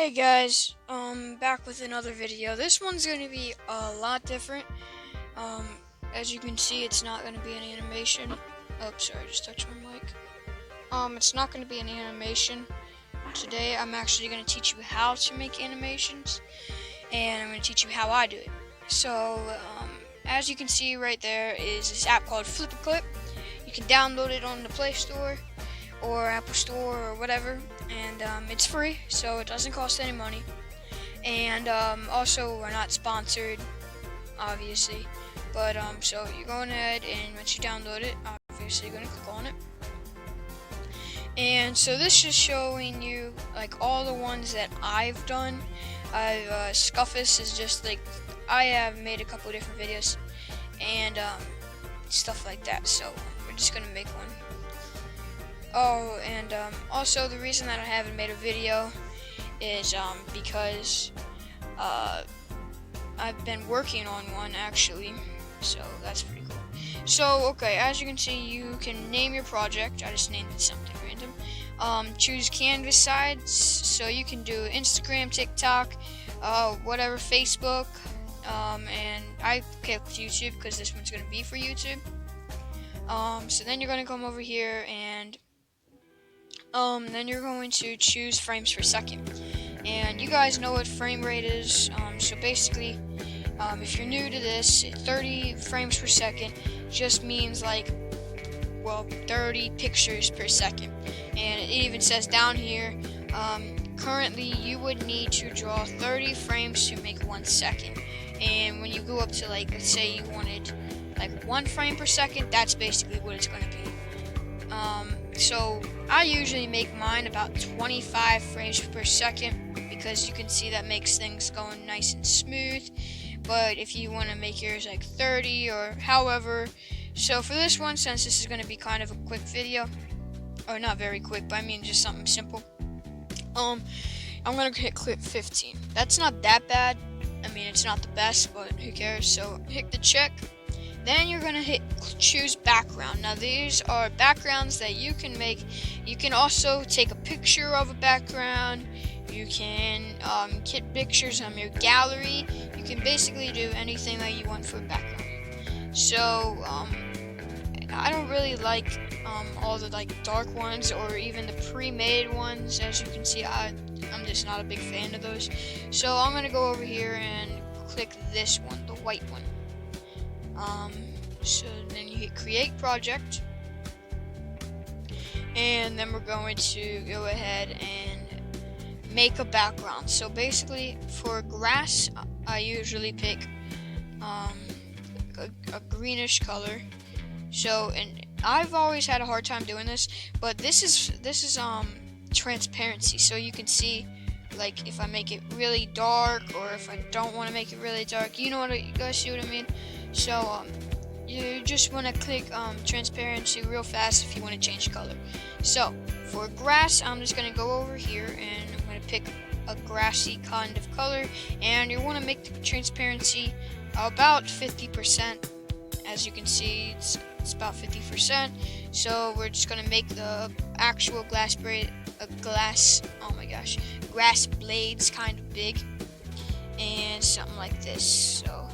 Hey guys, back with another video. This one's going to be a lot different. Um, as you can see, it's not going to be an animation. Oh, sorry, I just touched my mic. It's not going to be an animation. Today, I'm actually going to teach you how to make animations, and I'm going to teach you how I do it. So, as you can see right there is this app called Flip a Clip. You can download it on the Play Store or Apple Store or whatever, and it's free, so it doesn't cost any money. And also, we're not sponsored, obviously, but so you're going ahead, and once you download it, obviously you're going to click on it. And so this is showing you like all the ones that I've done. Scuffus is just like, I have made a couple different videos and stuff like that, so we're just going to make one. Oh, and also the reason that I haven't made a video is because I've been working on one actually, so that's pretty cool. So okay, as you can see, you can name your project. I just named it something random. Choose canvas sides, so you can do Instagram, TikTok, whatever, Facebook, and I picked YouTube because this one's gonna be for YouTube. So then you're gonna come over here and then you're going to choose frames per second, and you guys know what frame rate is. So basically, if you're new to this, 30 frames per second just means like, well, 30 pictures per second. And it even says down here, currently you would need to draw 30 frames to make 1 second. And when you go up to, like, let's say you wanted like 1 frame per second, that's basically what it's going to be. So I usually make mine about 25 frames per second because you can see that makes things going nice and smooth. But if you want to make yours like 30 or however, so for this one, since this is going to be kind of a quick video, or not very quick, but I mean just something simple, I'm going to hit clip 15. That's not that bad. I mean, it's not the best, but who cares? So hit the check. Then you're going to hit choose background. Now these are backgrounds that you can make. You can also take a picture of a background. You can get pictures on your gallery. You can basically do anything that you want for a background. So I don't really like all the like dark ones or even the pre-made ones. As you can see, I'm just not a big fan of those. So I'm going to go over here and click this one, the white one. So then you hit create project, and then we're going to go ahead and make a background. So basically for grass, I usually pick a greenish color. So, and I've always had a hard time doing this, but this is transparency, so you can see, like, if I make it really dark or if I don't want to make it really dark, you guys see what I mean? So you just want to click transparency real fast if you want to change color. So for grass, I'm just going to go over here and I'm going to pick a grassy kind of color, and you want to make the transparency about 50%. As you can see, it's about 50%. So we're just going to make the actual grass blades kind of big and something like this. So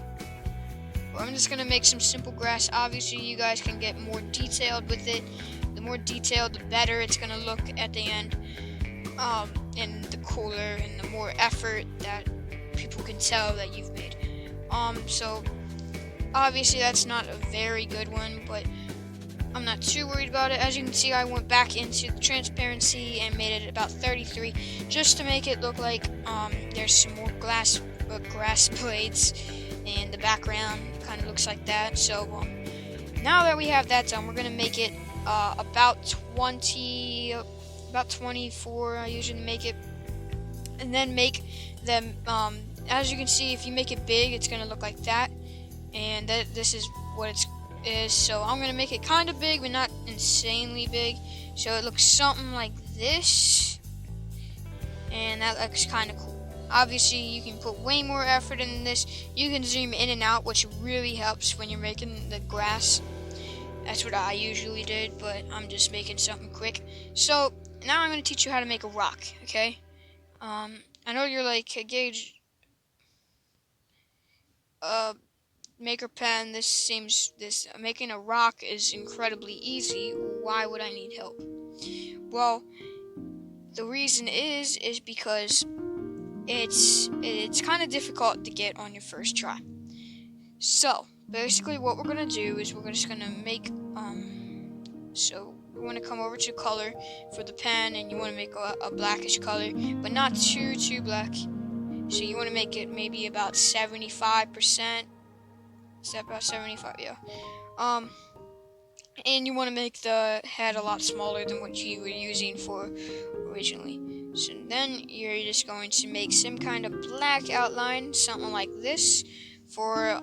I'm just going to make some simple grass. Obviously, you guys can get more detailed with it. The more detailed, the better it's going to look at the end, and the cooler and the more effort that people can tell that you've made. So obviously that's not a very good one, but I'm not too worried about it. As you can see, I went back into the transparency and made it about 33 just to make it look like there's some more grass blades, and the background kind of looks like that. So now that we have that done, we're going to make it about 24. I usually make it, and then make them, as you can see, if you make it big, it's going to look like that, and this is what it is. So I'm going to make it kind of big, but not insanely big, so it looks something like this, and that looks kind of cool. Obviously, you can put way more effort in this. You can zoom in and out, which really helps when you're making the grass. That's what I usually did, but I'm just making something quick. So now I'm going to teach you how to make a rock, okay? I know you're like, "Hey, Gage, uh, maker pen, this making a rock is incredibly easy. Why would I need help?" Well, the reason is because it's kind of difficult to get on your first try. So basically, what we're gonna do is we're just gonna make So we want to come over to color for the pen, and you want to make a blackish color, but not too black. So you want to make it maybe about 75%. Is that about 75? Yeah. Um, and you want to make the head a lot smaller than what you were using for originally. So then you're just going to make some kind of black outline, something like this, for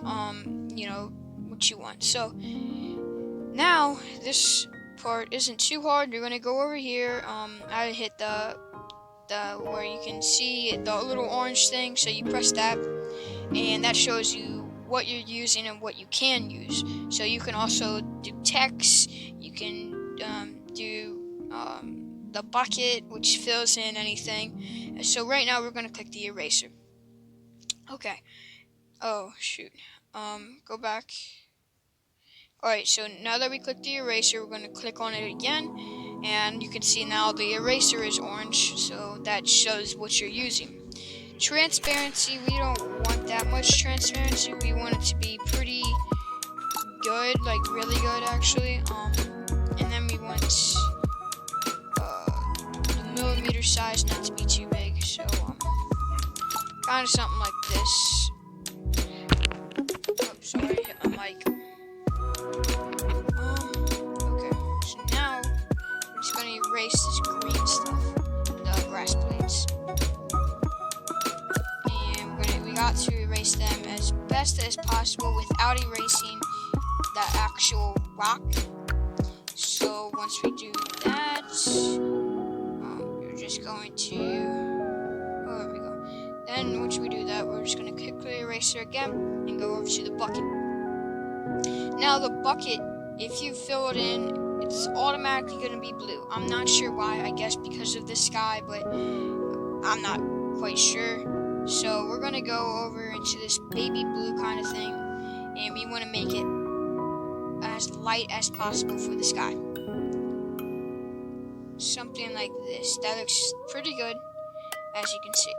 what you want. So now this part isn't too hard. You're gonna go over here. I hit the where you can see the little orange thing. So you press that, and that shows you what you're using and what you can use. So you can also do text. You can do the bucket, which fills in anything. So right now we're gonna click the eraser. Okay. Oh shoot. Go back. Alright, so now that we click the eraser, we're going to click on it again, and you can see now the eraser is orange, so that shows what you're using. Transparency, we don't want that much transparency. We want it to be pretty good, like really good actually. And then we want the millimeter size not to be too big, so kind of something like this. Oh, sorry, I hit my mic. Okay, so now we're just gonna erase this green stuff, the grass blades, and we got to erase them as best as possible without erasing the actual rock. So once we do that, we're just going to, oh, there we go. Then once we do that, we're just gonna click the eraser again and go over to the bucket. Now the bucket, if you fill it in, it's automatically going to be blue. I'm not sure why. I guess because of the sky, but I'm not quite sure. So we're going to go over into this baby blue kind of thing, and we want to make it as light as possible for the sky. Something like this. That looks pretty good, as you can see.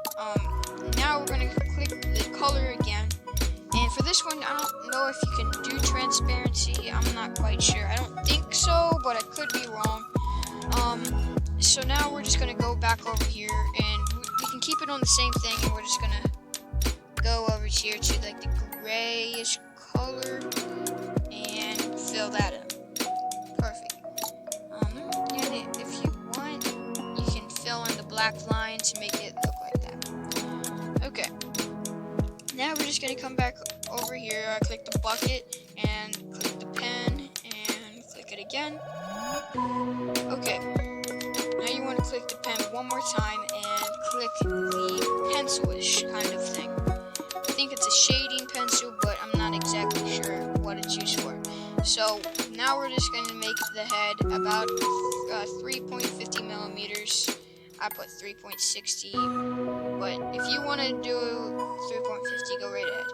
Now we're going to click the color again. And for this one, I don't know if you can do transparency. I'm not quite sure. I don't think so, but I could be wrong. So now we're just going to go back over here, and we can keep it on the same thing, and we're just going to go over here to like the grayish color and fill that in. Perfect. And if you want, you can fill in the black line to make it look like that. Okay. Now we're just going to come back over here. I click the bucket and click the pen and click it again. Okay. Now you want to click the pen one more time and click the pencil-ish kind of thing. I think it's a shading pencil, but I'm not exactly sure what it's used for. So now we're just going to make the head about 3.50 millimeters. I put 3.60, but if you want to do 3.50, go right ahead.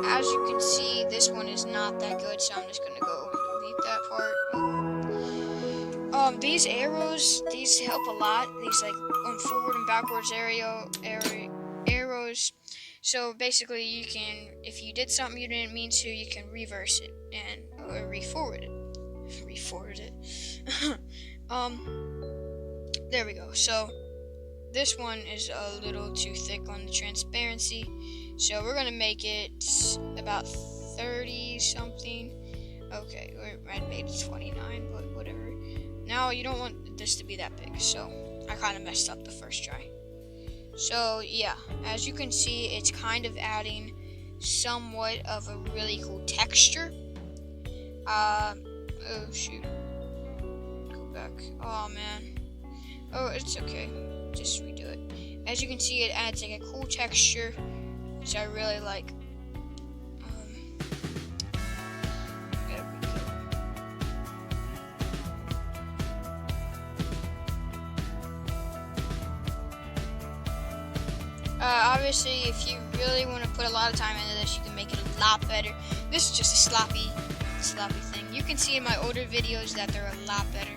As you can see, this one is not that good, so I'm just going to go and delete that part. These arrows, these help a lot. These like on forward and backwards arrows. So basically, you can, if you did something you didn't mean to, you can reverse it or re-forward it. Re-forward it. There we go. So this one is a little too thick on the transparency, so we're gonna make it about 30 something. Okay, I made it 29, but whatever. Now you don't want this to be that big, so I kind of messed up the first try. So yeah, as you can see, it's kind of adding somewhat of a really cool texture. Oh shoot, go back. Oh man. Oh, it's okay. Just redo it. As you can see, it adds like a cool texture, which I really like. There we go. Obviously, if you really want to put a lot of time into this, you can make it a lot better. This is just a sloppy thing. You can see in my older videos that they're a lot better.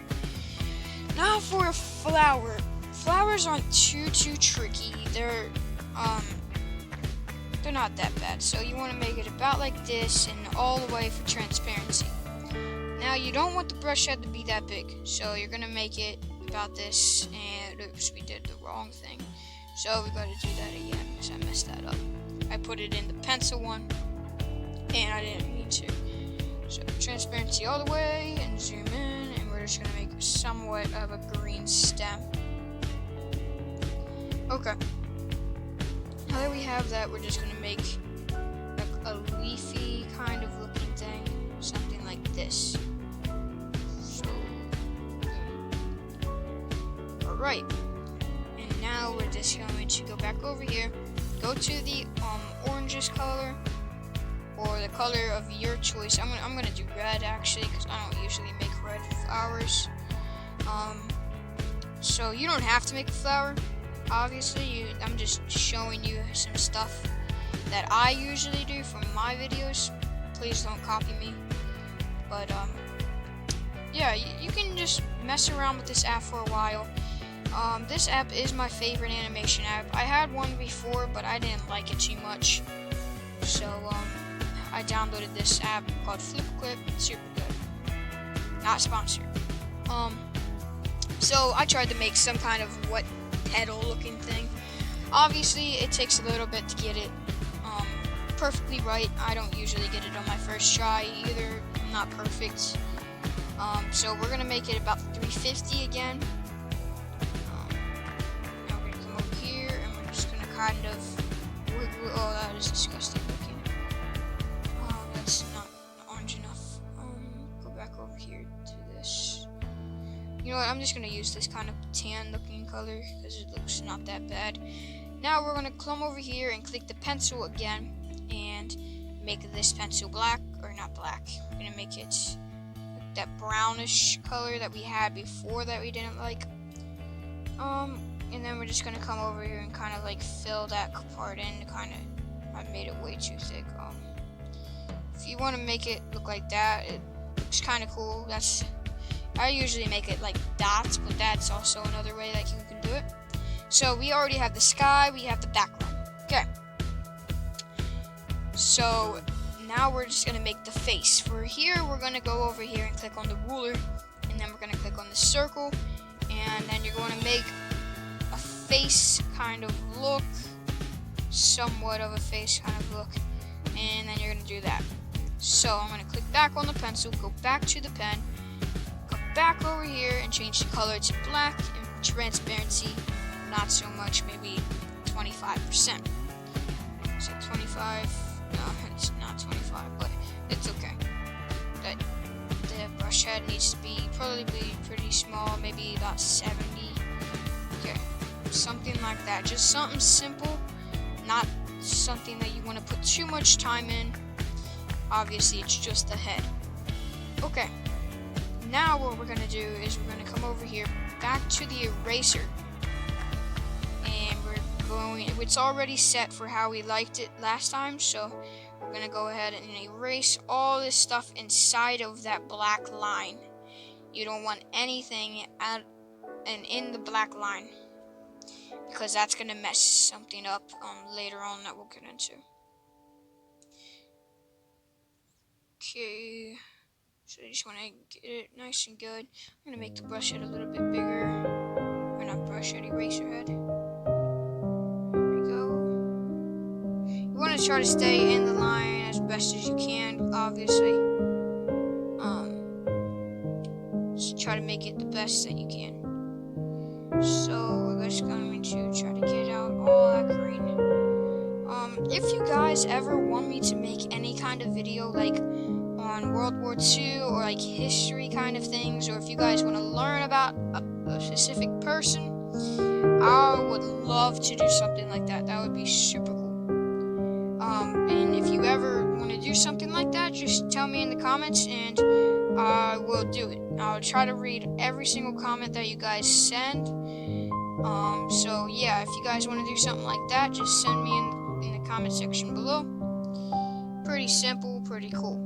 Now for a flower. Flowers aren't too tricky. They're not that bad. So you want to make it about like this and all the way for transparency. Now you don't want the brush head to be that big, so you're gonna make it about this. And oops, we did the wrong thing. So we gotta do that again because I messed that up. I put it in the pencil one, and I didn't mean to. So transparency all the way and zoom in, and we're just gonna make somewhat of a green stem. Okay. Now that we have that, we're just gonna make like a leafy kind of looking thing, something like this. So, alright. And now we're just going to go back over here, go to the orangish color, or the color of your choice. I'm gonna do red actually, because I don't usually make red flowers. So you don't have to make a flower. Obviously, I'm just showing you some stuff that I usually do from my videos. Please don't copy me. But yeah, you can just mess around with this app for a while. This app is my favorite animation app. I had one before, but I didn't like it too much. So I downloaded this app called Flipclip. It's super good. Not sponsored. So I tried to make some kind of wet petal looking thing. Obviously, it takes a little bit to get it perfectly right. I don't usually get it on my first try either. I'm not perfect. So we're gonna make it about 350 again. Now we're gonna come over here and we're just gonna kind of wiggle. Oh, that is disgusting looking. That's not orange enough. Go back over here to this. You know what? I'm just gonna use this kind of tan looking color because it looks not that bad. Now we're gonna come over here and click the pencil again and make this pencil black, or not black. We're gonna make it like that brownish color that we had before that we didn't like. And then we're just gonna come over here and kind of like fill that part in. I made it way too thick. If you want to make it look like that, it looks kind of cool. I usually make it like dots, but that's also another way that you can do it. So we already have the sky, we have the background. Okay. So now we're just gonna make the face. For here, we're gonna go over here and click on the ruler, and then we're gonna click on the circle, and then you're going to make a face kind of look, somewhat of a face kind of look, and then you're gonna do that. So I'm gonna click back on the pencil, go back to the pen, back over here and change the color to black, and transparency not so much, maybe 25%. So 25, no, it's not 25, but it's okay. The brush head needs to be probably pretty small, maybe about 70. Okay, something like that. Just something simple, not something that you want to put too much time in. Obviously, it's just the head. Okay. Now what we're going to do is we're going to come over here, back to the eraser, and it's already set for how we liked it last time, so we're going to go ahead and erase all this stuff inside of that black line. You don't want anything in the black line, because that's going to mess something up later on that we'll get into. Okay. So I just want to get it nice and good. I'm going to make the brush head a little bit bigger. Or not brush head, eraser head. There we go. You want to try to stay in the line as best as you can, obviously. Just try to make it the best that you can. So we're just going to try to get out all that green. If you guys ever want me to make any kind of video like on World War II or like history kind of things, or if you guys want to learn about a specific person, I would love to do something like that. That would be super cool. And if you ever want to do something like that, just tell me in the comments and I will do it. I'll try to read every single comment that you guys send, So yeah, if you guys want to do something like that, just send me in the comment section below. Pretty simple, pretty cool.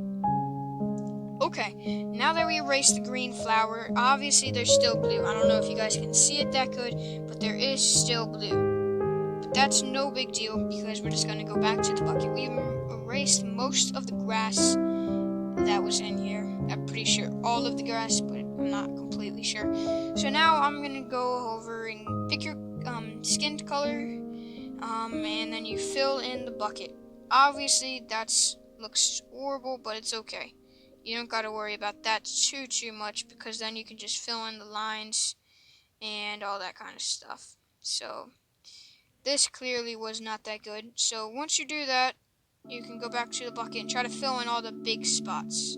Okay, now that we erased the green flower, obviously there's still blue. I don't know if you guys can see it that good, but there is still blue. But that's no big deal because we're just going to go back to the bucket. We erased most of the grass that was in here. I'm pretty sure all of the grass, but I'm not completely sure. So now I'm going to go over and pick your skin color, and then you fill in the bucket. Obviously, looks horrible, but it's okay. You don't gotta worry about that too much because then you can just fill in the lines and all that kind of stuff. So this clearly was not that good. So once you do that, you can go back to the bucket and try to fill in all the big spots.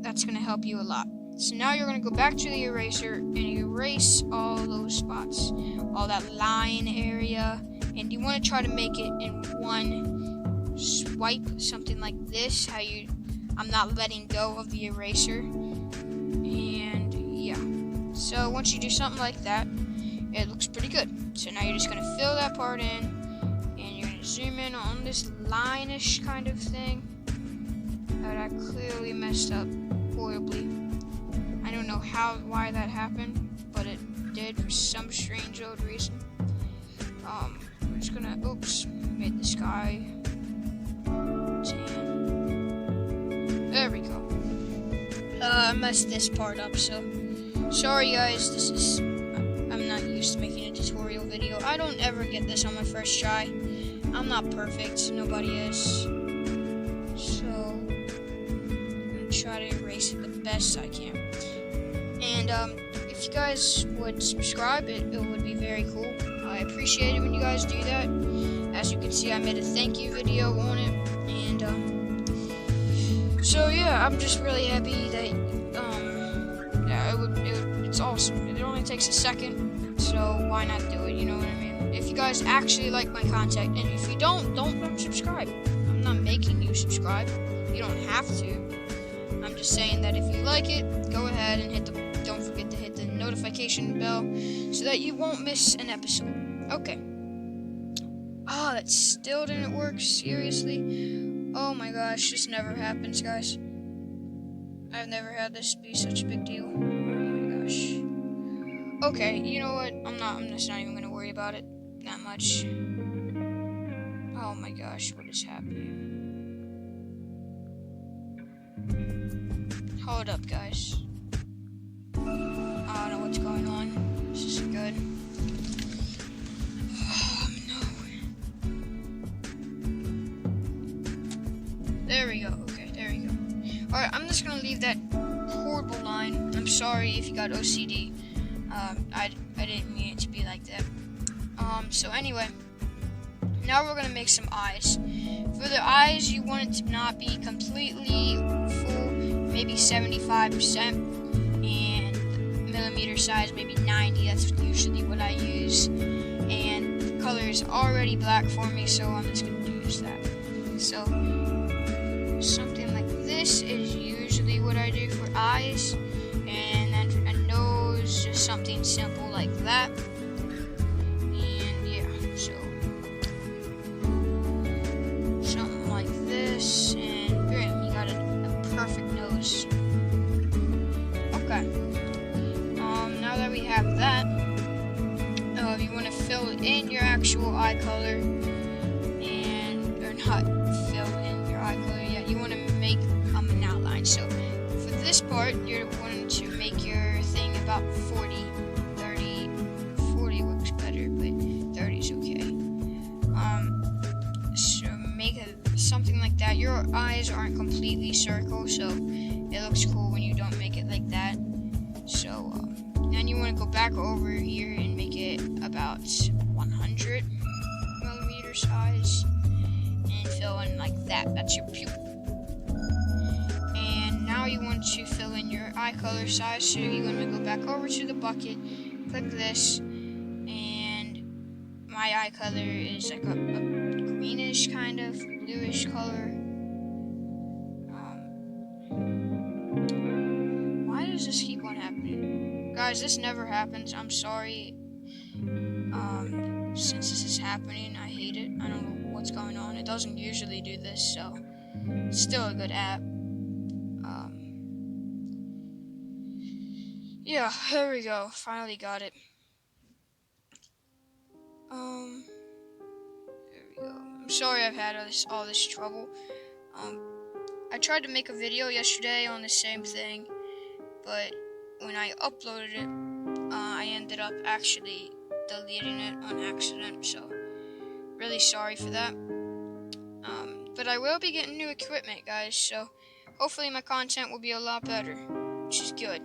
That's gonna help you a lot. So now you're gonna go back to the eraser and erase all those spots, all that line area, and you want to try to make it in one swipe, something like this. I'm not letting go of the eraser, and yeah. So once you do something like that, it looks pretty good. So now you're just gonna fill that part in, and you're gonna zoom in on this line-ish kind of thing that I clearly messed up horribly. I don't know why that happened, but it did for some strange old reason. We're just gonna, made the sky tan. There we go. I messed this part up, so sorry guys, I'm not used to making a tutorial video. I don't ever get this on my first try. I'm not perfect, nobody is. So, I'm gonna try to erase it the best I can. And, if you guys would subscribe, it would be very cool. I appreciate it when you guys do that. As you can see, I made a thank you video on it, and so yeah, I'm just really happy that it's awesome. It only takes a second, so why not do it? You know what I mean? If you guys actually like my content, and if you don't subscribe. I'm not making you subscribe. You don't have to. I'm just saying that if you like it, go ahead and don't forget to hit the notification bell so that you won't miss an episode. Okay. Oh, that still didn't work. Seriously? Oh my gosh, this never happens, guys. I've never had this be such a big deal. Oh my gosh. Okay, you know what? I'm just not even gonna worry about it that much. Oh my gosh, what is happening? Hold up, guys. I don't know what's going on. This isn't good. Oh, no. There we go. Okay, there we go. Alright, I'm just gonna leave that horrible line. I'm sorry if you got OCD. I didn't mean it to be like that. So anyway, now we're gonna make some eyes. For the eyes, you want it to not be completely full, maybe 75%, and millimeter size, maybe 90. That's usually what I use. And the color is already black for me, so I'm just gonna use that. So something like this is usually what I do for eyes, and then for a nose, just something simple like that. And yeah, so something like this, and boom, you got a perfect nose. Okay. Now that we have that, you want to fill in your actual eye color, or not fill in your eye color yet. You want to make an outline. So for this part, you're wanting to make your thing about 40, 30. 40 works better, but 30 is okay. So make something like that. Your eyes aren't completely circle, so it looks cool when you don't make it like that. So then you want to go back over here and make it about 100 millimeter size and fill in like that. That's your pupil. And now you want to fill in your eye color size, so you want to go back over to the bucket, click this, and my eye color is like a greenish kind of bluish color. Why does this keep on happening? Guys, this never happens. I'm sorry. Since this is happening, I hate it. I don't know what's going on. It doesn't usually do this, so it's still a good app. Yeah, there we go. Finally got it. There we go. I'm sorry I've had all this trouble. I tried to make a video yesterday on the same thing, but when I uploaded it, I ended up actually deleting it on accident, so really sorry for that. But I will be getting new equipment, guys, so hopefully my content will be a lot better, which is good.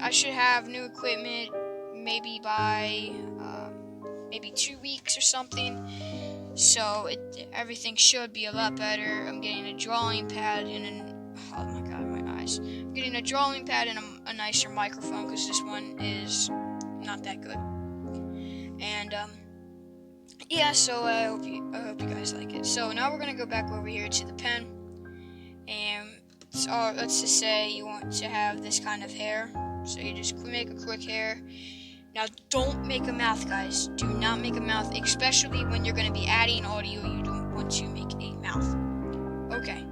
I should have new equipment maybe by maybe 2 weeks or something, so everything should be a lot better. I'm getting a drawing pad and oh my god, my eyes. I'm getting a drawing pad and a nicer microphone because this one is not that good. And yeah, so I hope you guys like it. So now we're gonna go back over here to the pen, and let's just say you want to have this kind of hair. So you just make a quick hair. Now don't make a mouth, guys. Do not make a mouth, especially when you're gonna be adding audio. You don't want to make a mouth. Okay.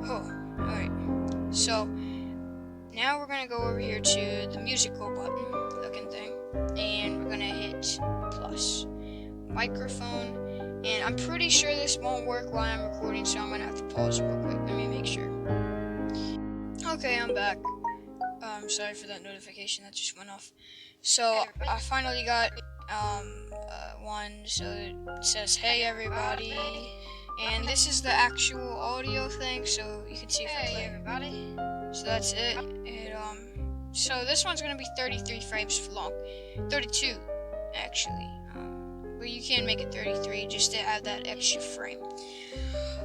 Oh, all right. So now we're gonna go over here to the musical button looking thing, and we're gonna hit plus. Microphone, and I'm pretty sure this won't work while I'm recording, so I'm gonna have to pause real quick. Let me make sure. Okay, I'm back. Sorry for that notification that just went off. So I finally got one, so it says hey everybody, and this is the actual audio thing, so you can see if I play everybody. So that's it. So this one's gonna be 33 frames long, 32 actually. But you can make it 33 just to add that extra frame.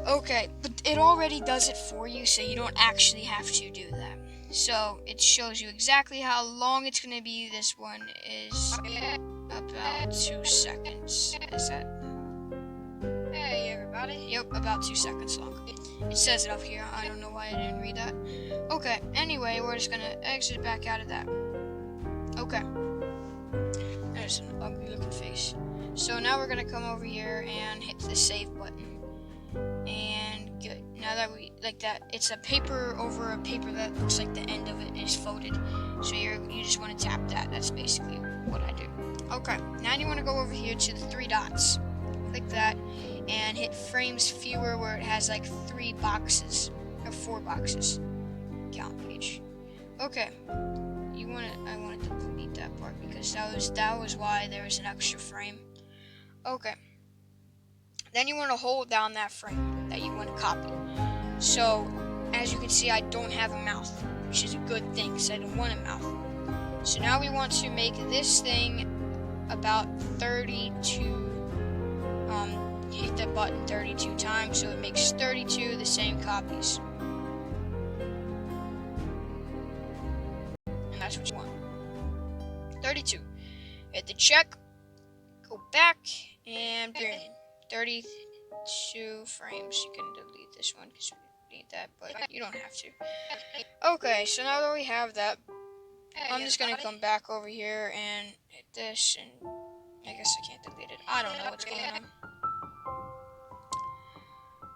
Okay, but it already does it for you, so you don't actually have to do that. So it shows you exactly how long it's going to be. This one is about 2 seconds. Is that? Hey everybody. Yep, about 2 seconds long. It says it up here. I don't know why I didn't read that. Okay, anyway, we're just going to exit back out of that. Okay. There's an ugly looking face. So now we're going to come over here and hit the save button. And good. Now that we like that, it's a paper over a paper that looks like the end of it is folded. So you just want to tap that. That's basically what I do. Okay. Now you want to go over here to the 3 dots. Click that and hit frames fewer where it has like 3 boxes or 4 boxes. Count page. Okay. I wanted to delete that part because that was why there was an extra frame. Okay. Then you want to hold down that frame that you want to copy. So, as you can see, I don't have a mouth, which is a good thing because I don't want a mouth. So now we want to make this thing about 32. Hit the button 32 times so it makes 32 the same copies. And that's what you want. 32. Hit the check. Go back and boom. 32 frames. You can delete this one because we need that, but you don't have to. Okay, so now that we have that, I'm just gonna come back over here and hit this, and I guess I can't delete it. I don't know what's going on.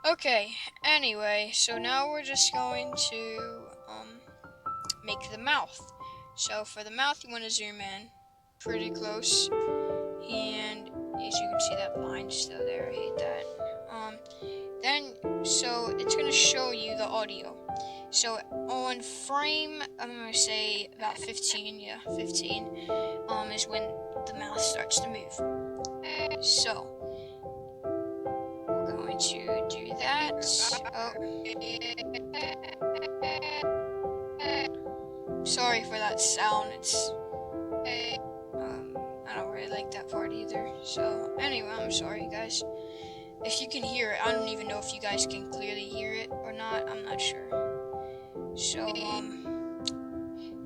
Okay, anyway, so now we're just going to make the mouth. So for the mouth, you want to zoom in pretty close, and as you can see, that line still there. I hate that. So it's gonna show you the audio. So on frame, I'm gonna say about 15. Yeah, 15. Is when the mouth starts to move. So we're going to do that. Oh. Sorry for that sound. It's I don't really like that part either. So anyway, I'm sorry guys. If you can hear it, I don't even know if you guys can clearly hear it or not. I'm not sure. So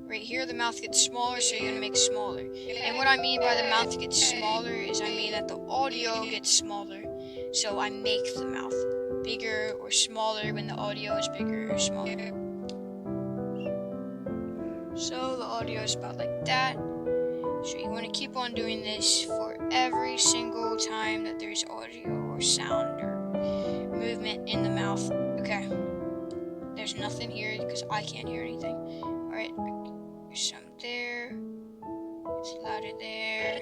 right here the mouth gets smaller, so you're gonna make it smaller. And what I mean by the mouth gets smaller is I mean that the audio gets smaller. So I make the mouth bigger or smaller when the audio is bigger or smaller. So the audio is about like that. So you want to keep on doing this for every single time that there's audio or sound or movement in the mouth. Okay. There's nothing here because I can't hear anything. Alright, there's some there. It's louder there.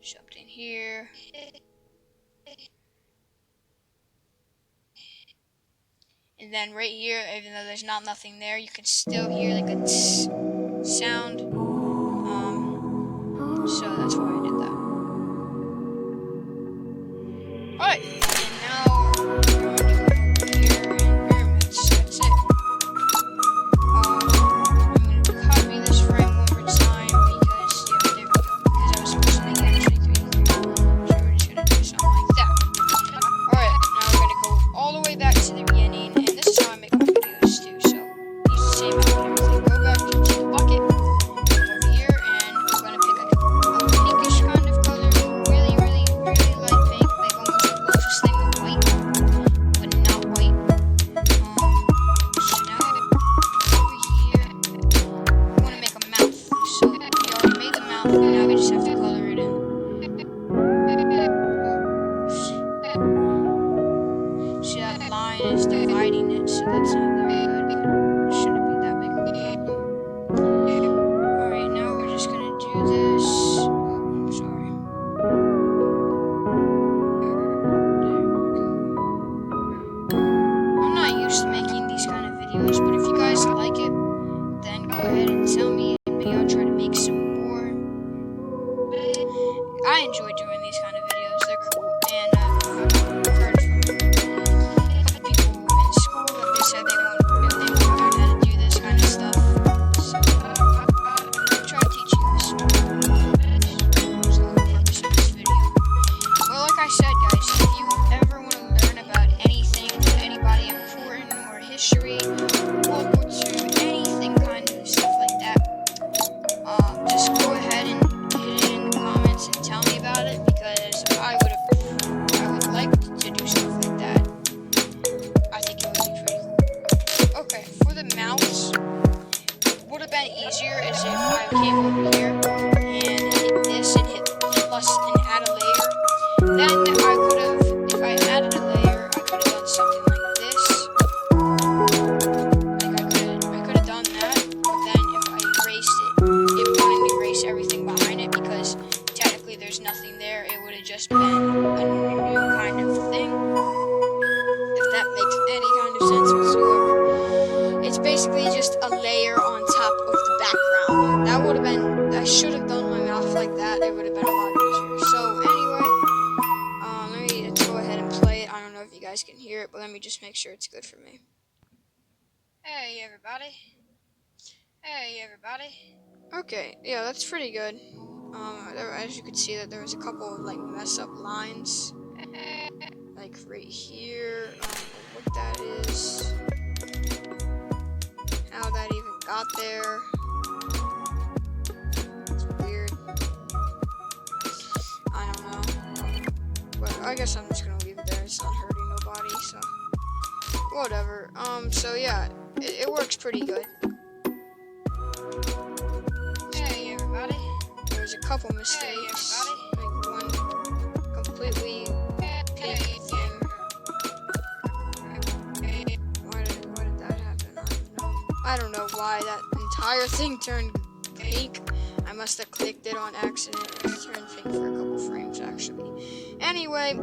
Something here. And then right here, even though there's nothing there, you can still hear like a tss sound. So that's why I did that. Alright, and now we're going to go over here and pyramids. That's it. I'm going to copy this frame one more time because, yeah, there we go. Because I was supposed to make it actually 3D. So we're just going to do something like that. Alright, now we're going to go all the way back to the beginning, and this is how I make my videos too. So use the same method and everything. Go back to the bucket, over here, and I'm going to pick like a pinkish kind of color. Really, really, really light pink, like almost the closest thing to white, but not white. So now over here, I want to make a mouth. So we already made the mouth, and now we just have to color it in. See, that line is dividing it, so that's not very good, but it shouldn't be that big of a problem. Alright, now we're just gonna do this. Oh, sorry. I'm not used to making these kind of videos, but if you guys like it, then go ahead and tell me, and maybe I'll try to make some more. I enjoy doing these kind of videos, they're cool, and I've heard from a couple people in school that they said they want to learn how to do this kind of stuff. So I'll try to teach you guys. That's the whole purpose of this video. Well, like I said, guys, if you ever want to learn about anything, anybody important, or history, World War II, anything kind of stuff like that, just go ahead and hit it in the comments and tell me about it, because I would like to do stuff like that. I think it would be pretty cool. Okay, for the mouse, what would have been easier is if I came over here and hit this and hit plus and add a layer. Then I could have, if I added a layer, I could have done something like this. Like I could have done that, but then if I erased it, it wouldn't erase everything behind it because technically there's nothing there. It would have just been a new kind of thing. If that makes any kind of sense whatsoever. It's basically just a layer on top of the background. That would have been, I should have done my mouth like that. It would have been a lot easier. So anyway, let's go ahead and play it. I don't know if you guys can hear it, but let me just make sure it's good for me. Hey everybody. Hey everybody. Okay, yeah, that's pretty good. As you can see, that there was a couple of like mess up lines, like right here. What that is, how that even got there. It's weird. I don't know. But I guess I'm just gonna leave it there. It's not hurting nobody, so whatever. So yeah, it works pretty good. Hey everybody. There's a couple mistakes. Like one completely pink thing. Why did that happen? I don't know why that entire thing turned pink. I must have clicked it on accident. It turned pink for a couple frames actually. Anyway,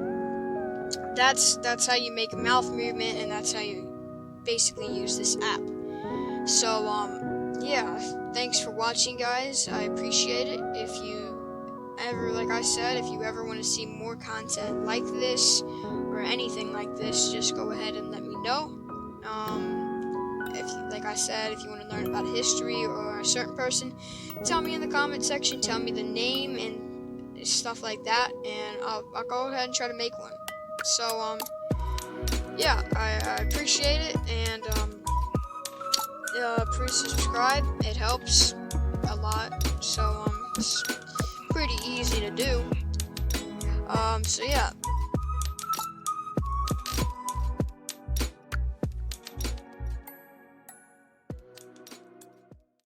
that's how you make a mouth movement, and that's how you basically use this app. So yeah, thanks for watching, guys. I appreciate it. If you ever, like I said, if you ever want to see more content like this or anything like this, just go ahead and let me know. If you, like I said, if you want to learn about history or a certain person, tell me in the comment section. Tell me the name and stuff like that, and I'll go ahead and try to make one. So yeah, I appreciate it, and please subscribe. It helps a lot. So it's pretty easy to do. So yeah.